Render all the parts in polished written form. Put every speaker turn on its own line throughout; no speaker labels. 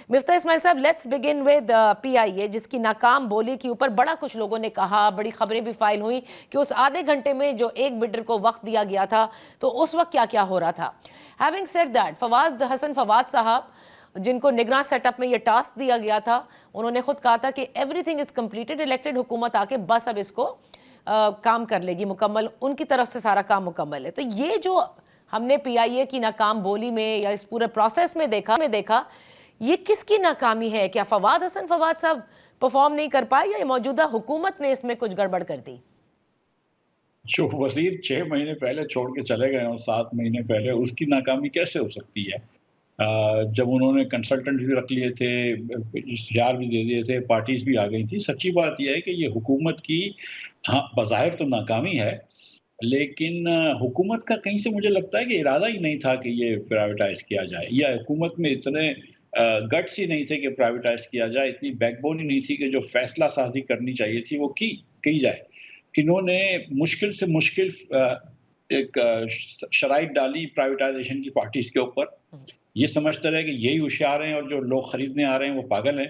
مفتاح اسماعیل صاحب, let's begin with P آئی اے, جس کی ناکام بولی کے اوپر بڑا کچھ لوگوں نے کہا, بڑی خبریں بھی فائل ہوئیں کہ اس آدھے گھنٹے میں جو ایک بڈر کو وقت دیا گیا تھا تو اس وقت کیا کیا ہو رہا تھا. ہیونگ سیڈ دیٹ, حسن فواد صاحب جن کو نگراں سیٹ اپ میں یہ ٹاسک دیا گیا تھا, انہوں نے خود کہا تھا کہ every thing is completed, elected حکومت آ کے بس اب اس کو کام کر لے گی مکمل, ان کی طرف سے سارا کام مکمل ہے. تو یہ جو ہم نے پی آئی اے کی ناکام بولی میں یا اس پورے پروسیس میں دیکھا, یہ کس کی ناکامی ہے؟ کیا حسن فواد صاحب پرفارم نہیں کر پائے یا یہ موجودہ حکومت نے اس میں کچھ گڑبڑ کر دی؟
جو وزیر 6 مہینے پہلے چھوڑ کے چلے گئے اور 7 مہینے پہلے, اس کی ناکامی کیسے ہو سکتی ہے؟ جب انہوں نے کنسلٹنٹ بھی رکھ لیے تھے, اشتہار بھی دے دیے تھے, پارٹیز بھی آ گئی تھی. سچی بات یہ ہے کہ یہ حکومت کی بظاہر تو ناکامی ہے, لیکن حکومت کا کہیں سے مجھے لگتا ہے کہ ارادہ ہی نہیں تھا کہ یہ پرائیویٹائز کیا جائے, یا حکومت میں اتنے گٹس ہی نہیں تھے کہ پرائیویٹائز کیا جائے, اتنی بیک بون ہی نہیں تھی کہ جو فیصلہ سازی کرنی چاہیے تھی وہ کی جائے. انہوں نے مشکل سے مشکل ایک شرائط ڈالی پرائیویٹائزیشن کی پارٹیز کے اوپر, یہ سمجھتے رہے کہ یہی ہوشیار ہیں اور جو لوگ خریدنے آ رہے ہیں وہ پاگل ہیں.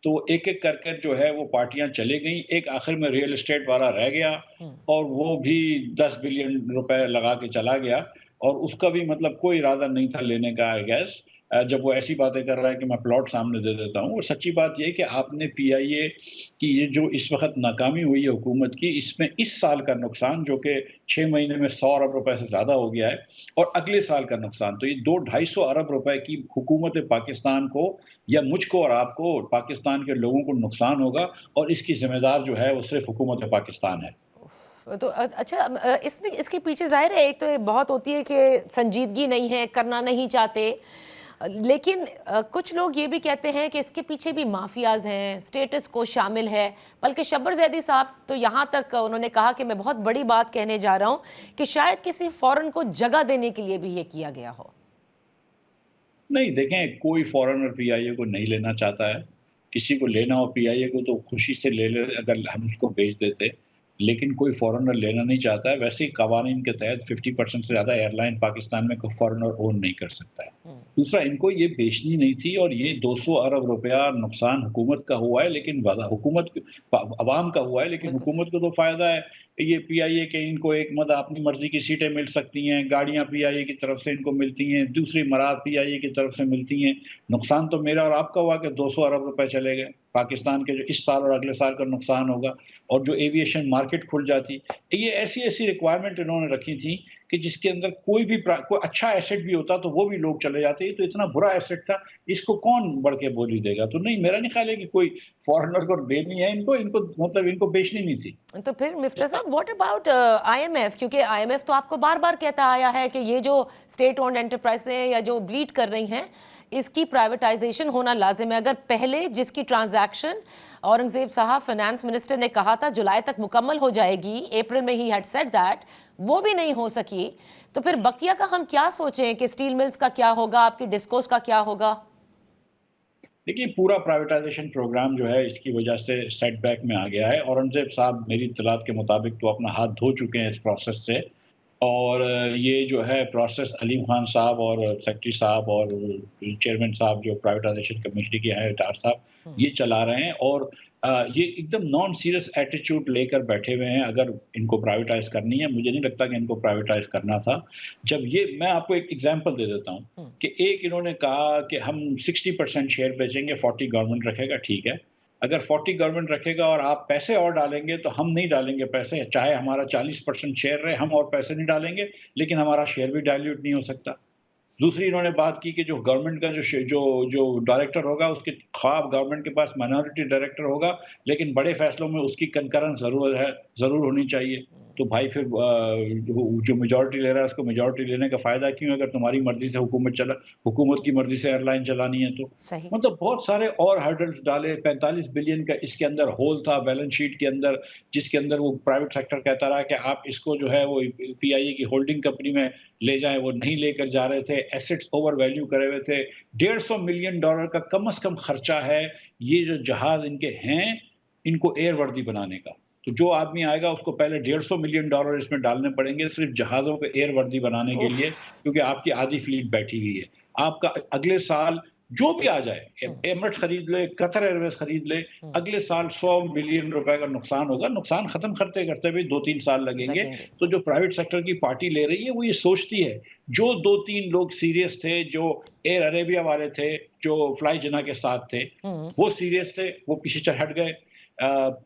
تو ایک ایک کر کے جو ہے وہ پارٹیاں چلے گئیں. ایک آخر میں ریئل اسٹیٹ والا رہ گیا اور وہ بھی 10 بلین روپے لگا کے چلا گیا, اور اس کا بھی مطلب کوئی ارادہ نہیں تھا لینے کا, آئی گیس, جب وہ ایسی باتیں کر رہا ہے کہ میں پلاٹ سامنے دے دیتا ہوں. اور سچی بات یہ کہ آپ نے پی آئی اے کی یہ جو اس وقت ناکامی ہوئی ہے حکومت کی, اس میں اس سال کا نقصان جو کہ 6 مہینے میں 100 ارب روپے سے زیادہ ہو گیا ہے, اور اگلے سال کا نقصان, تو یہ 200-250 ارب روپے کی حکومت پاکستان کو یا مجھ کو اور آپ کو پاکستان کے لوگوں کو نقصان ہوگا, اور اس کی ذمہ دار جو ہے وہ صرف حکومت پاکستان ہے.
تو اچھا, اس کے پیچھے ظاہر ہے ایک تو بہت ہوتی ہے کہ سنجیدگی نہیں ہے, کرنا نہیں چاہتے, لیکن کچھ لوگ یہ بھی کہتے ہیں کہ اس کے پیچھے بھی مافیاز ہیں, سٹیٹس کو شامل ہے. بلکہ شبر زیدی صاحب تو یہاں تک انہوں نے کہا کہ میں بہت بڑی بات کہنے جا رہا ہوں کہ شاید کسی فورن کو جگہ دینے کے لیے بھی یہ کیا گیا ہو.
نہیں, دیکھیں, کوئی فورنر پی آئی اے کو نہیں لینا چاہتا ہے. کسی کو لینا ہو پی آئی اے کو تو خوشی سے لے لے اگر ہم اس کو بھیج دیتے, لیکن کوئی فورنر لینا نہیں چاہتا ہے. ویسے ہی قوانین کے تحت 50% سے زیادہ ایئر لائن پاکستان میں کوئی فورنر اون نہیں کر سکتا ہے. دوسرا, ان کو یہ بیچنی نہیں تھی, اور یہ 200 ارب روپیہ نقصان حکومت کا ہوا ہے, لیکن حکومت عوام کا ہوا ہے, لیکن حکومت کو تو فائدہ ہے یہ پی آئی اے کہ ان کو ایک اپنی مرضی کی سیٹیں مل سکتی ہیں, گاڑیاں پی آئی اے کی طرف سے ان کو ملتی ہیں, دوسری مراد پی آئی اے کی طرف سے ملتی ہیں. نقصان تو میرا اور آپ کا ہوا کہ 200 ارب روپے چلے گئے. پاکستان کے جو اس سال اور اگلے سال کا نقصان ہوگا, اور جو ایویشن مارکیٹ کھل جاتی. یہ ایسی ریکوائرمنٹ انہوں نے رکھی تھی کہ جس کے اندر کوئی اچھا ایسٹ بھی ہوتا تو وہ بھی لوگ چلے جاتے. تو اتنا برا ایسٹ تھا, اس کو کون بڑھ کے بولی دے گا؟ تو نہیں, میرا نہیں خیال ہے کہ کوئی فورنر کو دینی ہے, ان کو مطلب ان کو بیچنی نہیں تھی.
تو پھر مفتاح صاحب, what about I M F? کیونکہ آئی ایم ایف تو آپ کو بار بار کہتا آیا ہے کہ یہ جو اسٹیٹ اونڈ انٹرپرائز ہیں یا جو بلیڈ کر رہی ہیں, اس کی پرائیویٹائزیشن ہونا لازم ہے. اگر پہلے جس کی ٹرانزیکشن اورنگزیب صاحب فائنانس منسٹر نے کہا تھا جولائی تک مکمل ہو جائے گی, اپریل میں ہی ہیڈ سیڈ دیٹ, وہ بھی نہیں ہو سکی, تو پھر بقیہ کا ہم کیا سوچیں کہ اسٹیل ملز کا کیا ہوگا, آپ کی ڈسکوز کا کیا ہوگا؟
دیکھیے, پورا پرائیویٹائزیشن پروگرام جو ہے اس کی وجہ سے سیٹ بیک میں آ گیا ہے. اورنگزیب صاحب میری اطلاعات کے مطابق تو اپنا ہاتھ دھو چکے ہیں اس پروسیس سے, اور یہ جو ہے پروسیس علیم خان صاحب اور سیکرٹری صاحب اور چیئرمین صاحب جو پرائیویٹائزیشن کمیٹی کے ہیں, ڈار صاحب, یہ چلا رہے ہیں. اور یہ ایک دم نان سیریس ایٹیچیوڈ لے کر بیٹھے ہوئے ہیں. اگر ان کو پرائیویٹائز کرنی ہے, مجھے نہیں لگتا کہ ان کو پرائیویٹائز کرنا تھا. جب میں آپ کو ایک ایگزامپل دے دیتا ہوں کہ ایک انہوں نے کہا کہ ہم 60% شیئر بیچیں گے, 40 گورنمنٹ رکھے گا. ٹھیک ہے, اگر 40 گورنمنٹ رکھے گا اور آپ پیسے اور ڈالیں گے تو ہم نہیں ڈالیں گے پیسے, چاہے ہمارا 40% شیئر رہے, ہم اور پیسے نہیں ڈالیں گے, لیکن ہمارا شیئر بھی ڈائلیوٹ نہیں ہو سکتا. دوسری انہوں نے بات کی کہ جو گورنمنٹ کا جو ڈائریکٹر ہوگا, اس کے خواب گورنمنٹ کے پاس مائنورٹی ڈائریکٹر ہوگا, لیکن بڑے فیصلوں میں اس کی کنکرنس ضرور ہونی چاہیے. تو بھائی پھر جو میجورٹی لے رہا ہے اس کو میجورٹی لینے کا فائدہ کیوں, اگر تمہاری مرضی سے حکومت کی مرضی سے ایئر لائن چلانی ہے تو. مطلب بہت سارے اور ہرڈلز ڈالے. 45 بلین کا اس کے اندر ہول تھا بیلنس شیٹ کے اندر, جس کے اندر وہ پرائیویٹ سیکٹر کہتا رہا کہ آپ اس کو جو ہے وہ پی آئی اے کی ہولڈنگ کمپنی میں لے جائیں, وہ نہیں لے کر جا رہے تھے. ایسٹس اوور ویلیو کرے ہوئے تھے. $150 ملین کا کم از کم خرچہ ہے یہ جو جہاز ان کے ہیں ان کو ایئر وردی بنانے کا. تو جو آدمی آئے گا اس کو پہلے $150 ملین اس میں ڈالنے پڑیں گے صرف جہازوں پہ ایئر وردی بنانے کے لیے, کیونکہ آپ کی آدھی فلیٹ بیٹھی ہوئی ہے. آپ کا اگلے سال جو بھی آ جائے، ایمریٹس خرید لے، قطر ایئرویز خرید لے، اگلے سال 100 بلین روپے کا نقصان ہوگا. نقصان ختم کرتے کرتے بھی 2-3 سال لگیں گے. تو جو پرائیویٹ سیکٹر کی پارٹی لے رہی ہے وہ یہ سوچتی ہے، جو 2-3 لوگ سیریس تھے، جو ایئر عربیہ والے تھے، جو فلائی جنا کے ساتھ تھے، وہ سیریس تھے، وہ پیچھے ہٹ گئے.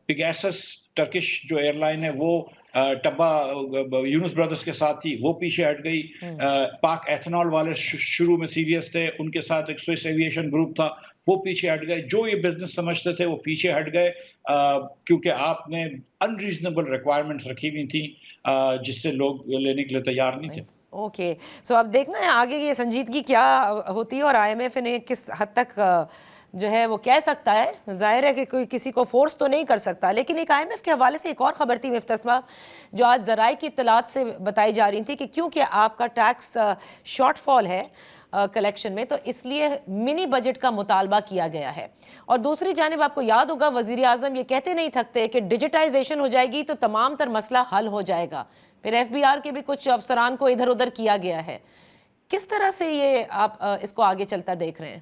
پیگاسس ٹرکش جو ایئر لائن ہے وہ ٹبا یونس برادرز کے ساتھ تھی، وہ پیچھے ہٹ گئی. پاک ایتھنال والے شروع میں سیریس تھے، ان کے ساتھ ایک سوئس ایویشن گروپ تھا، وہ پیچھے ہٹ گئے. جو یہ بزنس سمجھتے تھے وہ پیچھے ہٹ گئے، کیونکہ آپ نے ان ریزنیبل ریکوائرمنٹس رکھی ہوئی تھیں جس سے لوگ لینے کے لیے تیار نہیں تھے.
اوکے، سو اب دیکھنا ہے آگے یہ سنجیدگی کیا ہوتی ہے اور آئی ایم ایف نے کس حد تک جو ہے وہ کہہ سکتا ہے. ظاہر ہے کہ کوئی کسی کو فورس تو نہیں کر سکتا. لیکن ایک آئی ایم ایف کے حوالے سے ایک اور خبر تھی مفتر صاحب جو آج ذرائع کی اطلاعات سے بتائی جا رہی تھی کہ کیونکہ آپ کا ٹیکس شارٹ فال ہے کلیکشن میں، تو اس لیے منی بجٹ کا مطالبہ کیا گیا ہے. اور دوسری جانب آپ کو یاد ہوگا وزیر اعظم یہ کہتے نہیں تھکتے کہ ڈیجیٹائزیشن ہو جائے گی تو تمام تر مسئلہ حل ہو جائے گا. پھر ایف بی آر کے بھی کچھ افسران کو ادھر ادھر کیا گیا ہے. کس طرح سے یہ آپ اس کو آگے چلتا دیکھ رہے ہیں؟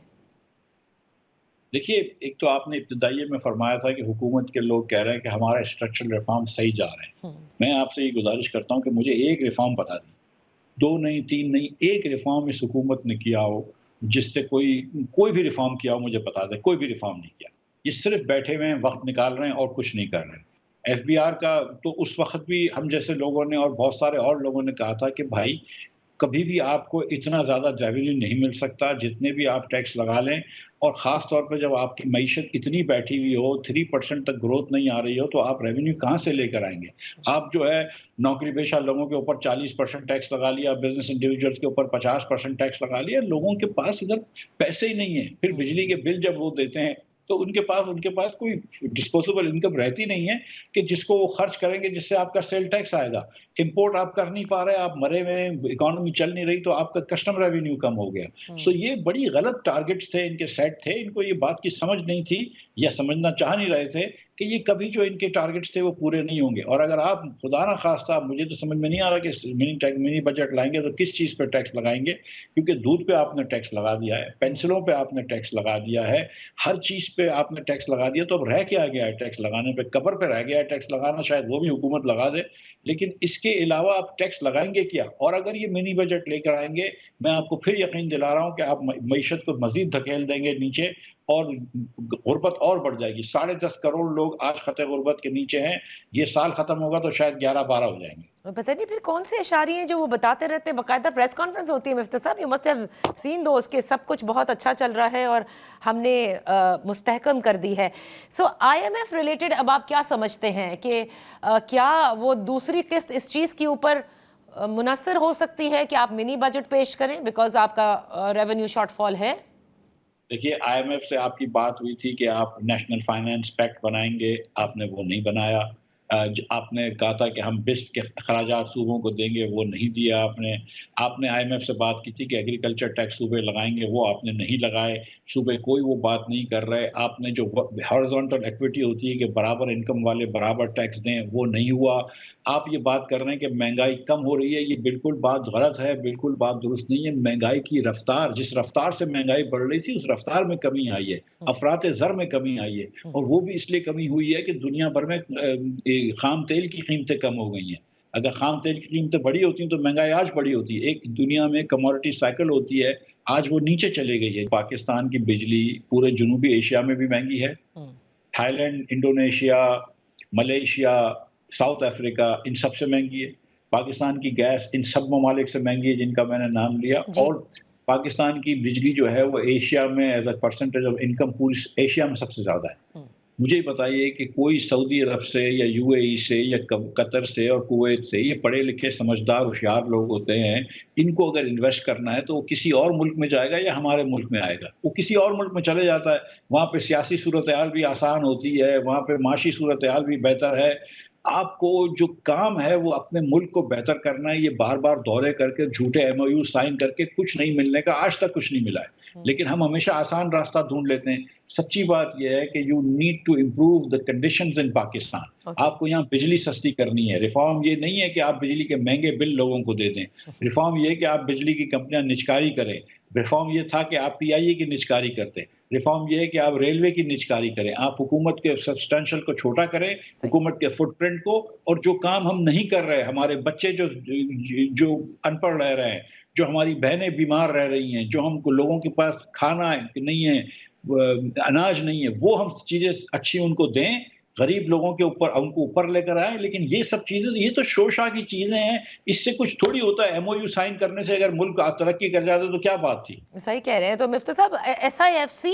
دیکھیے، ایک تو آپ نے ابتدائیے میں فرمایا تھا کہ حکومت کے لوگ کہہ رہے ہیں کہ ہمارا اسٹرکچرل ریفارم صحیح جا رہے ہیں. میں آپ سے یہ گزارش کرتا ہوں کہ مجھے ایک ریفارم بتا دیں، 2 نہیں 3 نہیں، ایک ریفارم اس حکومت نے کیا ہو جس سے کوئی بھی ریفارم کیا ہو مجھے بتا دیں. کوئی بھی ریفارم نہیں کیا. یہ صرف بیٹھے ہوئے ہیں، وقت نکال رہے ہیں اور کچھ نہیں کر رہے ہیں. ایف بی آر کا تو اس وقت بھی ہم جیسے لوگوں نے اور بہت سارے اور لوگوں نے کہا تھا کہ بھائی کبھی بھی آپ کو اتنا زیادہ ریونیو نہیں مل سکتا جتنے بھی آپ ٹیکس لگا لیں، اور خاص طور پہ جب آپ کی معیشت اتنی بیٹھی ہوئی ہو، 3% تک گروتھ نہیں آ رہی ہو، تو آپ ریونیو کہاں سے لے کر آئیں گے؟ آپ جو ہے نوکری پیشہ لوگوں کے اوپر 40% ٹیکس لگا لیا، بزنس انڈیویجولس کے اوپر 50% ٹیکس لگا لیا. لوگوں کے پاس ادھر پیسے ہی نہیں ہیں. پھر بجلی کے بل جب وہ دیتے ہیں تو ان کے پاس کوئی ڈسپوزیبل انکم رہتی نہیں ہے کہ جس کو وہ خرچ کریں گے، جس سے آپ کا سیل ٹیکس آئے گا. امپورٹ آپ کر نہیں پا رہے، آپ مرے ہوئے، اکانومی چل نہیں رہی، تو آپ کا کسٹم ریونیو کم ہو گیا. سو یہ بڑی غلط ٹارگٹس تھے ان کے سیٹ تھے. ان کو یہ بات کی سمجھ نہیں تھی یا سمجھنا چاہ نہیں رہے تھے کہ یہ کبھی جو ان کے ٹارگٹس تھے وہ پورے نہیں ہوں گے. اور اگر آپ خدا نہ خواستہ، مجھے تو سمجھ میں نہیں آ رہا کہ منی بجٹ لائیں گے تو کس چیز پہ ٹیکس لگائیں گے، کیونکہ دودھ پہ آپ نے ٹیکس لگا دیا ہے، پینسلوں پہ آپ نے ٹیکس لگا دیا ہے، ہر چیز پہ آپ نے ٹیکس لگا دیا. تو اب رہ کیا گیا ہے ٹیکس لگانے پہ؟ قبر پہ رہ گیا ہے ٹیکس لگانا. شاید وہ بھی حکومت لگا دے، لیکن اس کے علاوہ آپ ٹیکس لگائیں گے کیا؟ اور اگر یہ منی بجٹ لے کر آئیں گے، میں آپ کو پھر یقین دلا رہا ہوں کہ آپ معیشت کو مزید دھکیل دیں گے نیچے، اور غربت اور بڑھ جائے گی. 10.5 کروڑ لوگ آج خطے غربت کے نیچے ہیں. یہ سال ختم ہوگا تو شاید 11-12 ہو جائیں گے.
پتہ نہیں پھر کون سے اشاریے ہیں جو وہ بتاتے رہتے ہیں. باقاعدہ پریس کانفرنس ہوتی ہے مفتی صاحب، you must have seen those کہ سب کچھ بہت اچھا چل رہا ہے اور ہم نے مستحکم کر دی ہے. سو آئی ایم ایف ریلیٹڈ اب آپ کیا سمجھتے ہیں کہ کیا وہ دوسری قسط اس چیز کے اوپر منحصر ہو سکتی ہے کہ آپ منی بجٹ پیش کریں بیکاز آپ کا ریونیو شارٹ فال ہے؟
دیکھیے، آئی ایم ایف سے آپ کی بات ہوئی تھی کہ آپ نیشنل فائنانس پیکٹ بنائیں گے، آپ نے وہ نہیں بنایا. آپ نے کہا تھا کہ ہم بسٹ کے اخراجات صوبوں کو دیں گے، وہ نہیں دیا آپ نے. آپ نے آئی ایم ایف سے بات کی تھی کہ ایگریکلچر ٹیکس صوبے لگائیں گے، وہ آپ نے نہیں لگائے. صوبے کوئی وہ بات نہیں کر رہے. آپ نے جو ہارزونٹل ایکویٹی ہوتی ہے کہ برابر انکم والے برابر ٹیکس دیں، وہ نہیں ہوا. آپ یہ بات کر رہے ہیں کہ مہنگائی کم ہو رہی ہے، یہ بالکل بات غلط ہے، بالکل بات درست نہیں ہے. مہنگائی کی رفتار، جس رفتار سے مہنگائی بڑھ رہی تھی، اس رفتار میں کمی آئی ہے. افراط زر میں کمی آئی ہے، اور وہ بھی اس لیے کمی ہوئی ہے کہ دنیا بھر میں خام تیل کی قیمتیں کم ہو گئی ہیں. اگر خام تیل کی قیمتیں بڑی ہوتی ہیں تو مہنگائی آج بڑی ہوتی ہے. ایک دنیا میں کموڈٹی سائیکل ہوتی ہے، آج وہ نیچے چلے گئی ہے. پاکستان کی بجلی پورے جنوبی ایشیا میں بھی مہنگی ہے. Thailand, Indonesia, Malaysia, South Africa, ان سب سے مہنگی ہے. پاکستان کی گیس ان سب ممالک سے مہنگی ہے جن کا میں نے نام لیا. اور پاکستان کی بجلی جو ہے وہ ایشیا میں as a percentage of income پوری ایشیا میں سب سے زیادہ ہے. مجھے بتائیے کہ کوئی سعودی عرب سے یا یو اے ای سے یا قطر سے اور کویت سے، یہ پڑھے لکھے سمجھدار ہوشیار لوگ ہوتے ہیں، ان کو اگر انویسٹ کرنا ہے تو وہ کسی اور ملک میں جائے گا یا ہمارے ملک میں آئے گا؟ وہ کسی اور ملک میں چلے جاتا ہے. وہاں پہ سیاسی صورتحال بھی آسان ہوتی ہے، وہاں پہ معاشی صورتحال بھی بہتر ہے. آپ کو جو کام ہے وہ اپنے ملک کو بہتر کرنا ہے. یہ بار بار دورے کر کے جھوٹے ایم او یو سائن کر کے کچھ نہیں ملنے کا، آج تک کچھ نہیں ملا ہے. لیکن ہم ہمیشہ آسان راستہ ڈھونڈ لیتے ہیں. سچی بات یہ ہے کہ you need to improve the conditions in Pakistan. آپ کو یہاں بجلی سستی کرنی ہے. ریفارم یہ نہیں ہے کہ آپ بجلی کے مہنگے بل لوگوں کو دے دیں. ریفارم یہ ہے کہ آپ بجلی کی کمپنیاں نجکاری کریں. ریفارم یہ تھا کہ آپ پی آئی اے کی نجکاری کرتے، ریفارم یہ ہے کہ آپ ریلوے کی نجکاری کریں، آپ حکومت کے سبسٹینشل کو چھوٹا کریں، حکومت کے فٹ پرنٹ کو، اور جو کام ہم نہیں کر رہے، ہمارے بچے جو ان پڑھ رہ رہے ہیں، جو ہماری بہنیں بیمار رہ رہی ہیں، جو ہم کو لوگوں کے پاس کھانا نہیں ہے، اناج نہیں ہے، وہ ہم چیزیں اچھی ان کو دیں، غریب لوگوں کے اوپر ان کو اوپر لے کر آئیں. لیکن یہ سب چیزیں یہ تو شوشا کی چیزیں ہیں، اس سے کچھ تھوڑی ہوتا ہے. ایم او یو سائن کرنے سے اگر ملک ترقی کر جاتا تو کیا بات تھی؟
صحیح کہہ رہے ہیں. تو مفتی صاحب S I F C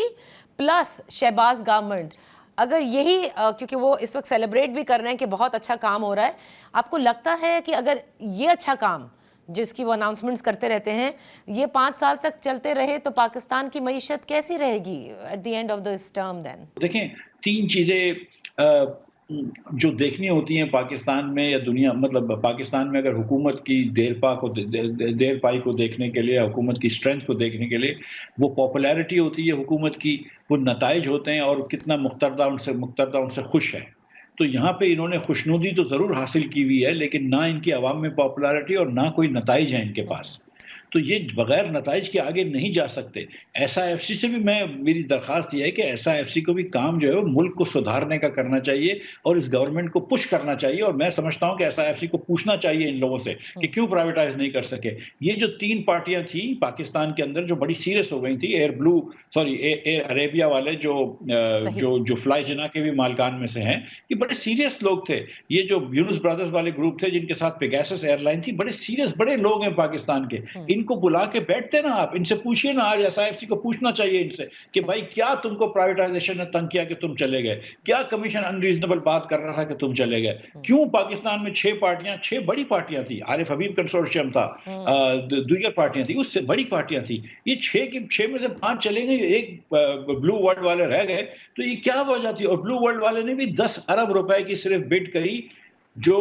plus Shehbaz government, اگر یہی کیونکہ وہ اس وقت سیلیبریٹ بھی کر رہے ہیں کہ بہت اچھا کام ہو رہا ہے، آپ کو لگتا ہے کہ اگر یہ اچھا کام جس کی وہ اناؤنسمنٹس کرتے رہتے ہیں یہ 5 سال تک چلتے رہے تو پاکستان کی معیشت کیسی رہے گی at the end of this term then?
دیکھیں 3 چیزیں جو دیکھنی ہوتی ہیں پاکستان میں یا دنیا، مطلب پاکستان میں اگر حکومت کی دیر پائی کو دیکھنے کے لیے، حکومت کی اسٹرینتھ کو دیکھنے کے لیے، وہ پاپولیرٹی ہوتی ہے حکومت کی، وہ نتائج ہوتے ہیں اور کتنا مقتدہ ان سے خوش ہے. تو یہاں پہ انہوں نے خوشنودی تو ضرور حاصل کی ہوئی ہے، لیکن نہ ان کی عوام میں پاپولیرٹی اور نہ کوئی نتائج ہیں ان کے پاس. تو یہ بغیر نتائج کے آگے نہیں جا سکتے. ایس آئی ایف سی سے بھی میری درخواست یہ ہے کہ ایس آئی ایف سی کو بھی کام جو ہے وہ ملک کو سدھارنے کا کرنا چاہیے اور اس گورنمنٹ کو پش کرنا چاہیے. اور میں سمجھتا ہوں کہ ایس آئی ایف سی کو پوچھنا چاہیے ان لوگوں سے کہ کیوں پرائیویٹائز نہیں کر سکے. یہ جو 3 پارٹیاں تھیں پاکستان کے اندر جو بڑی سیریس ہو گئی تھیں، ایئر عربیہ والے جو فلائی جنا کے بھی مالکان میں سے ہیں، یہ بڑے سیریس لوگ تھے. یہ جو یونس برادرز والے گروپ تھے جن کے ساتھ پیگاسس ایئر لائن تھی، بڑے سیریس بڑے لوگ ہیں پاکستان کے. ان کو بلا کے بیٹھتے نا، آپ ان سے پوچھئے نا. آج ایس آئی ایف سی کو پوچھنا چاہیے ان سے کہ بھائی کیا تم کو پرائیویٹائزیشن نے تنگ کیا کہ تم چلے گئے؟ کیا کمیشن انریزنیبل بات کر رہا تھا کہ تم چلے گئے؟ کیوں پاکستان میں 6 بڑی پارٹیاں تھیں، عارف حبیب کنسورشیم تھا، دیگر پارٹیاں تھیں، اس سے بڑی پارٹیاں تھیں. یہ 6 میں سے 5 چلے گئے، ایک بلو ورلڈ والے رہ گئے. تو یہ کیا وجہ تھی؟ اور بلو ورلڈ والے نے بھی 10 ارب روپے کی صرف بڈ کری، جو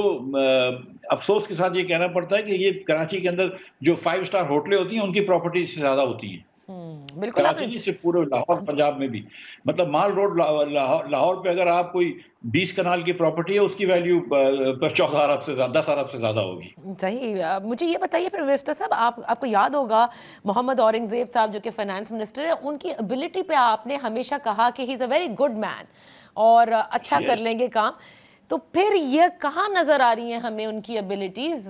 افسوس کے ساتھ یہ کہنا پڑتا ہے کہ یہ کراچی کے اندر جو 5 اسٹار ہوٹلیں ہوتی ہیں ان کی پراپرٹی سے زیادہ ہوتی ہیں.
بالکل.
کراچی نہیں، صرف پورے لاہور پنجاب میں بھی. مطلب مال روڈ لاہور پہ اگر آپ کوئی 20 کنال کی پراپرٹی ہے، اس کی ویلیو 14 ارب سے 10 ارب سے زیادہ ہوگی.
صحیح. مجھے یہ بتائیے پھر مفتیٰ صاحب، آپ کو یاد ہوگا محمد اورنگزیب صاحب جو کہ فائنانس منسٹر ہے، ان کی ابیلٹی پہ آپ نے ہمیشہ کہا کہ ہی از اے ویری گڈ مین اور اچھا کر لیں گے کام. تو پھر یہ کہاں نظر آ رہی ہیں ہمیں ان کی ابیلٹیز؟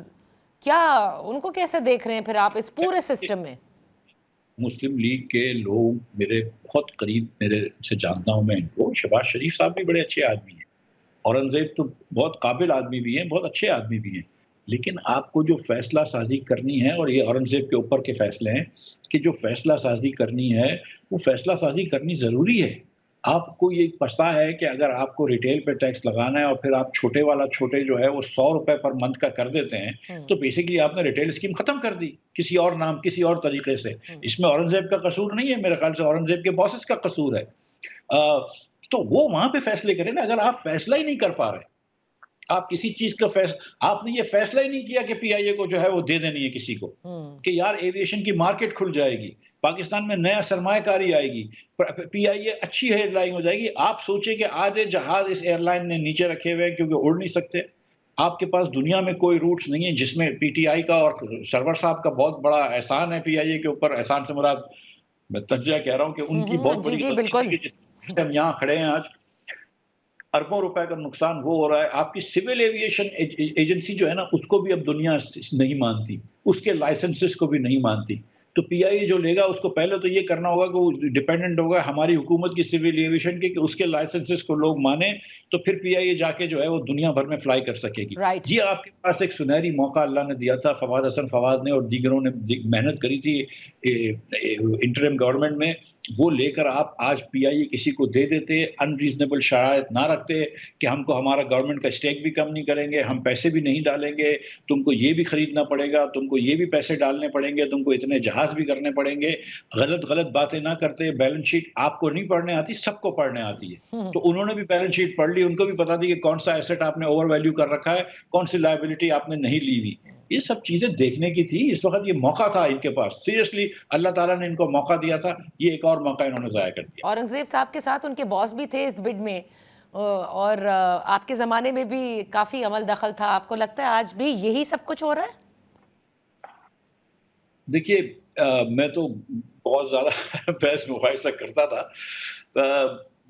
کیا ان کو کیسے دیکھ رہے ہیں پھر آپ اس پورے سسٹم میں؟
مسلم لیگ کے لوگ میرے بہت قریب، میرے سے جانتا ہوں میں ان کو. شہباز شریف صاحب بھی بڑے اچھے آدمی ہیں، اورنگزیب تو بہت قابل آدمی بھی ہیں، بہت اچھے آدمی بھی ہیں. لیکن آپ کو جو فیصلہ سازی کرنی ہے، اور یہ اورنگزیب کے اوپر کے فیصلے ہیں کہ جو فیصلہ سازی کرنی ہے وہ فیصلہ سازی کرنی ضروری ہے. آپ کو یہ پتا ہے کہ اگر آپ کو ریٹیل پہ ٹیکس لگانا ہے اور پھر آپ چھوٹے جو ہے وہ 100 روپے پر منتھ کا کر دیتے ہیں، تو بیسیکلی آپ نے ریٹیل اسکیم ختم کر دی کسی اور نام، کسی اور طریقے سے. اس میں اورنگزیب کا قصور نہیں ہے، میرے خیال سے اورنگزیب کے باسز کا قصور ہے. تو وہ وہاں پہ فیصلے کریں نا. اگر آپ فیصلہ ہی نہیں کر پا رہے، آپ کسی چیز کا آپ نے یہ فیصلہ ہی نہیں کیا کہ پی آئی اے کو جو ہے وہ دے دینی ہے کسی کو، کہ یار ایویشن کی مارکیٹ کھل جائے گی، پاکستان میں نیا سرمایہ کاری آئے گی، پی آئی اے اچھی ایئر لائن ہو جائے گی. آپ سوچیں کہ آدھے جہاز اس ایئر لائن نے نیچے رکھے ہوئے ہیں کیونکہ اڑ نہیں سکتے. آپ کے پاس دنیا میں کوئی روٹس نہیں ہے جس میں پی ٹی آئی کا اور سرور صاحب کا بہت بڑا احسان ہے پی آئی اے کے اوپر. احسان سے مراد میں تنجیہ کہہ رہا ہوں کہ ان کی بہت بڑی غلطی ہے کہ جس سے ہم یہاں کھڑے ہیں آج. اربوں روپے کا نقصان وہ ہو رہا ہے. آپ کی سول ایویشن ایجنسی جو ہے نا، اس کو بھی اب دنیا نہیں مانتی، اس کے لائسنسز کو بھی نہیں مانتی. تو پی آئی اے جو لے گا اس کو پہلے تو یہ کرنا ہوگا کہ وہ ڈیپینڈنٹ ہوگا ہماری حکومت کی سول ایویشن کے، کہ اس کے لائسنسز کو لوگ مانیں، تو پھر پی آئی اے جا کے جو ہے وہ دنیا بھر میں فلائی کر سکے گی. یہ آپ کے پاس ایک سنہری موقع اللہ نے دیا تھا. فواد حسن فواد نے اور دیگروں نے محنت کری تھی انٹرم گورنمنٹ میں، وہ لے کر آپ آج پی آئی اے کسی کو دے دیتے، انریزنیبل شرائط نہ رکھتے کہ ہم کو ہمارا گورنمنٹ کا اسٹیک بھی کم نہیں کریں گے، ہم پیسے بھی نہیں ڈالیں گے، تم کو یہ بھی خریدنا پڑے گا، تم کو یہ بھی پیسے ڈالنے پڑیں گے، تم کو اتنے جہاز بھی کرنے پڑیں گے. غلط باتیں نہ کرتے. بیلنس شیٹ آپ کو نہیں پڑھنے آتی، سب کو پڑھنے آتی ہے. تو انہوں نے بھی بیلنس شیٹ پڑھ لی، ان کو بھی پتا تھی کہ کون سا ایسٹ آپ نے اوور ویلیو کر رکھا ہے، کون سی لائبلٹی آپ نے نہیں لی ہوئی. یہ سب چیزیں دیکھنے کی تھی. اس وقت یہ موقع تھا ان کے پاس. سیریسلی اللہ تعالیٰ نے ان کو موقع دیا تھا، یہ ایک اور موقع انہوں نے ضائع کر دیا.
اورنگزیب صاحب کے ساتھ ان کے باس بھی تھے اس بڈ میں، اور آپ کے زمانے میں بھی کافی عمل دخل تھا. آپ کو لگتا ہے آج بھی یہی سب کچھ ہو رہا ہے؟
دیکھیے میں تو بہت زیادہ بحث مباحثہ کرتا تھا،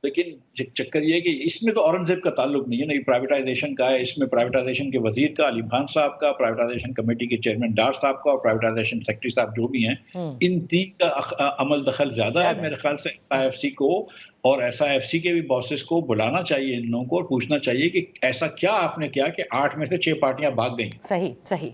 لیکن چکر یہ ہے کہ اس میں تو اورنگزیب کا تعلق نہیں ہے نا، یہ پرائیویٹائزیشن کا ہے. اس میں پرائیویٹائزیشن کے وزیر کا علیم خان صاحب کا، پرائیویٹائزیشن کمیٹی کے چیئرمین ڈار صاحب کا اور پرائیویٹائزیشن سیکرٹری صاحب جو بھی ہیں، ان تین کا عمل دخل زیادہ ہے. میرے خیال سے ایس آئی ایف سی کو اور ایس آئی ایف سی کے بھی باسز کو بلانا چاہیے ان لوگوں کو اور پوچھنا چاہیے کہ ایسا کیا آپ نے کیا کہ 8 میں سے 6 پارٹیاں بھاگ گئیں.
صحیح صحیح.